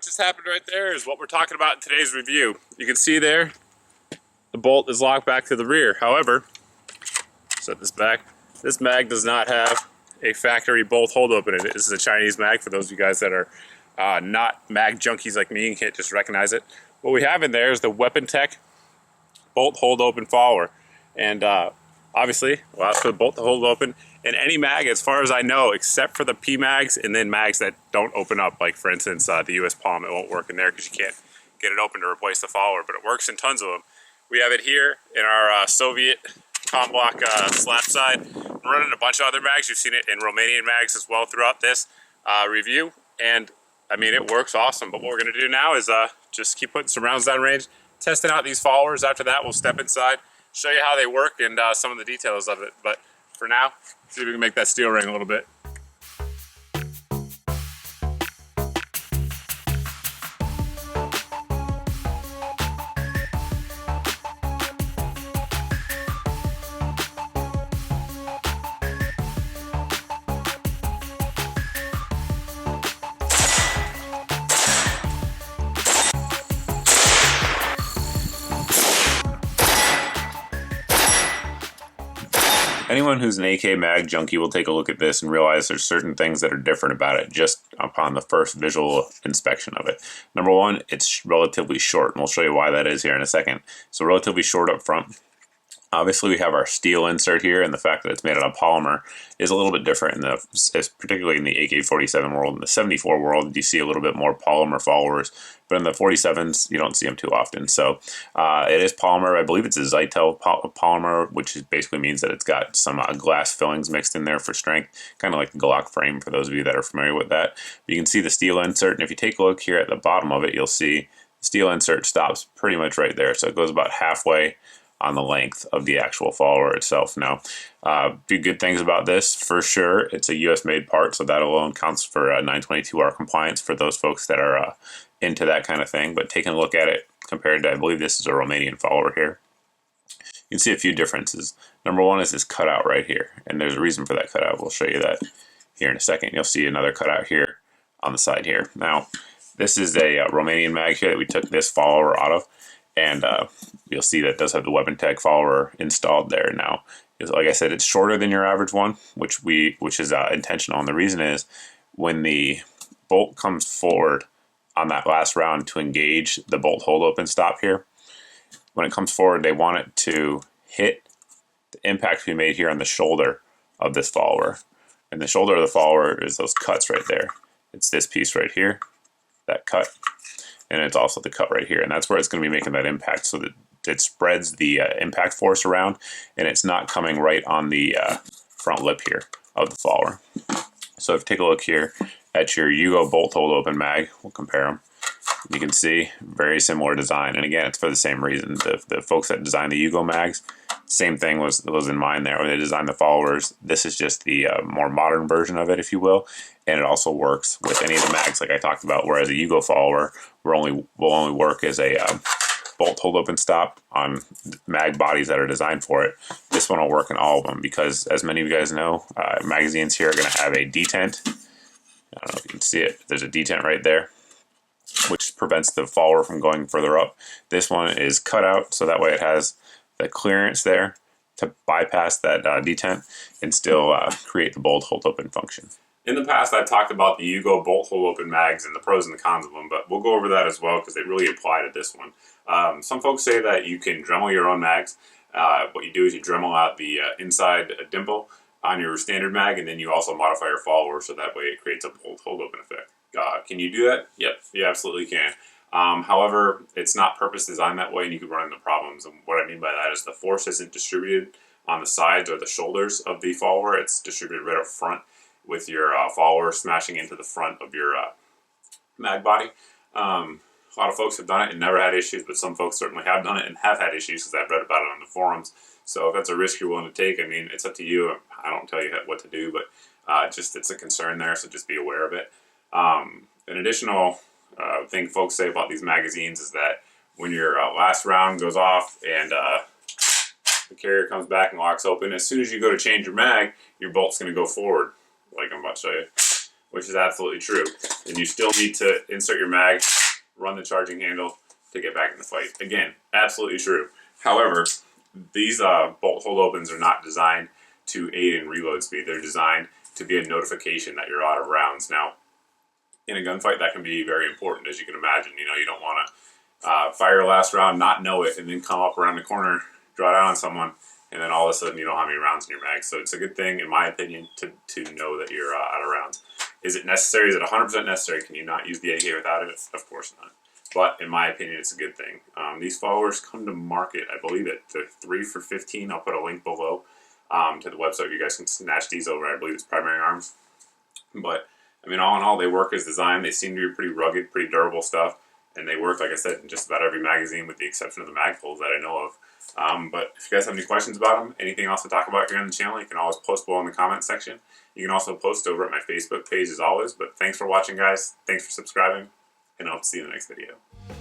what just happened right there is what we're talking about in today's review. You can see there, the bolt is locked back to the rear. However, set this back, this mag does not have a factory bolt hold open in it. This is a Chinese mag for those of you guys that are not mag junkies like me and can't just recognize it. What we have in there is the WeaponTech bolt hold open follower. And obviously, allows for the bolt to hold open in any mag, as far as I know, except for the P mags and then mags that don't open up. Like for instance, the US Palm, it won't work in there because you can't get it open to replace the follower, but it works in tons of them. We have it here in our Soviet com block slap side. We're running a bunch of other mags. You've seen it in Romanian mags as well throughout this review. And I mean, it works awesome. But what we're gonna do now is just keep putting some rounds down range, testing out these followers. After that, we'll step inside, show you how they work and some of the details of it. But for now, see if we can make that steel ring a little bit. Anyone who's an AK mag junkie will take a look at this and realize there's certain things that are different about it just upon the first visual inspection of it. Number one, it's relatively short, and we'll show you why that is here in a second. So relatively short up front. Obviously, we have our steel insert here, and the fact that it's made out of polymer is a little bit different, particularly in the AK-47 world. In the 74 world, you see a little bit more polymer followers, but in the 47s, you don't see them too often. So it is polymer. I believe it's a Untitled polymer, which basically means that it's got some glass fillings mixed in there for strength, kind of like the Glock frame for those of you that are familiar with that. But you can see the steel insert, and if you take a look here at the bottom of it, you'll see the steel insert stops pretty much right there. So it goes about halfway on the length of the actual follower itself. Now, few good things about this, for sure, it's a US made part, so that alone counts for 922R compliance for those folks that are into that kind of thing. But taking a look at it compared to, I believe this is a Romanian follower here, you can see a few differences. Number one is this cutout right here, and there's a reason for that cutout. We'll show you that here in a second. You'll see another cutout here on the side here. Now, this is a Romanian mag here that we took this follower out of. And you'll see that it does have the WeaponTech follower installed there now. Like I said, it's shorter than your average one, which is intentional. And the reason is when the bolt comes forward on that last round to engage the bolt hold open stop here, when it comes forward, they want it to hit the impact we made here on the shoulder of this follower. And the shoulder of the follower is those cuts right there. It's this piece right here, that cut. And it's also the cut right here, and that's where it's going to be making that impact, so that it spreads the impact force around, and it's not coming right on the front lip here of the follower. So if you take a look here at your Yugo bolt hold open mag, we'll compare them. You can see very similar design, and again, it's for the same reason. The folks that designed the Yugo mags, same thing was in mind there when they designed the followers. This is just the more modern version of it, if you will, and it also works with any of the mags like I talked about. Whereas a Yugo follower will only work as a bolt hold open stop on mag bodies that are designed for it. This one will work in all of them because, as many of you guys know, magazines here are going to have a detent. I don't know if you can see it. There's a detent right there, which prevents the follower from going further up. This one is cut out, so that way it has the clearance there to bypass that detent and still create the bolt hold open function. In the past, I've talked about the Yugo bolt hold open mags and the pros and the cons of them, but we'll go over that as well because they really apply to this one. Some folks say that you can Dremel your own mags. What you do is you Dremel out the inside dimple on your standard mag, and then you also modify your follower so that way it creates a bolt hold open effect. Can you do that? Yep, you absolutely can. However, it's not purpose designed that way, and you can run into problems. And what I mean by that is the force isn't distributed on the sides or the shoulders of the follower. It's distributed right up front with your follower smashing into the front of your mag body. A lot of folks have done it and never had issues, but some folks certainly have done it and have had issues because I've read about it on the forums. So if that's a risk you're willing to take, I mean, it's up to you. I don't tell you what to do, but it's a concern there, so just be aware of it. An additional thing folks say about these magazines is that when your last round goes off and the carrier comes back and locks open, as soon as you go to change your mag, your bolt's going to go forward, like I'm about to show you. which is absolutely true. And you still need to insert your mag, run the charging handle to get back in the fight. Again, absolutely true. However, these bolt hold opens are not designed to aid in reload speed. They're designed to be a notification that you're out of rounds. Now, in a gunfight, that can be very important, as you can imagine. You know, you don't want to fire your last round, not know it, and then come up around the corner, draw down on someone, and then all of a sudden you don't have any rounds in your mag. So it's a good thing, in my opinion, to know that you're out of rounds. Is it necessary? Is it 100% necessary? Can you not use the AK without it? Of course not. But in my opinion, it's a good thing. These followers come to market, I believe it, they're 3 for $15. I'll put a link below to the website. You guys can snatch these over. I believe it's Primary Arms. But, I mean, all in all, they work as designed. They seem to be pretty rugged, pretty durable stuff. And they work, like I said, in just about every magazine with the exception of the mag holes that I know of. But if you guys have any questions about them, anything else to talk about here on the channel, you can always post below in the comment section. You can also post over at my Facebook page as always. But thanks for watching, guys. Thanks for subscribing. And I hope to see you in the next video.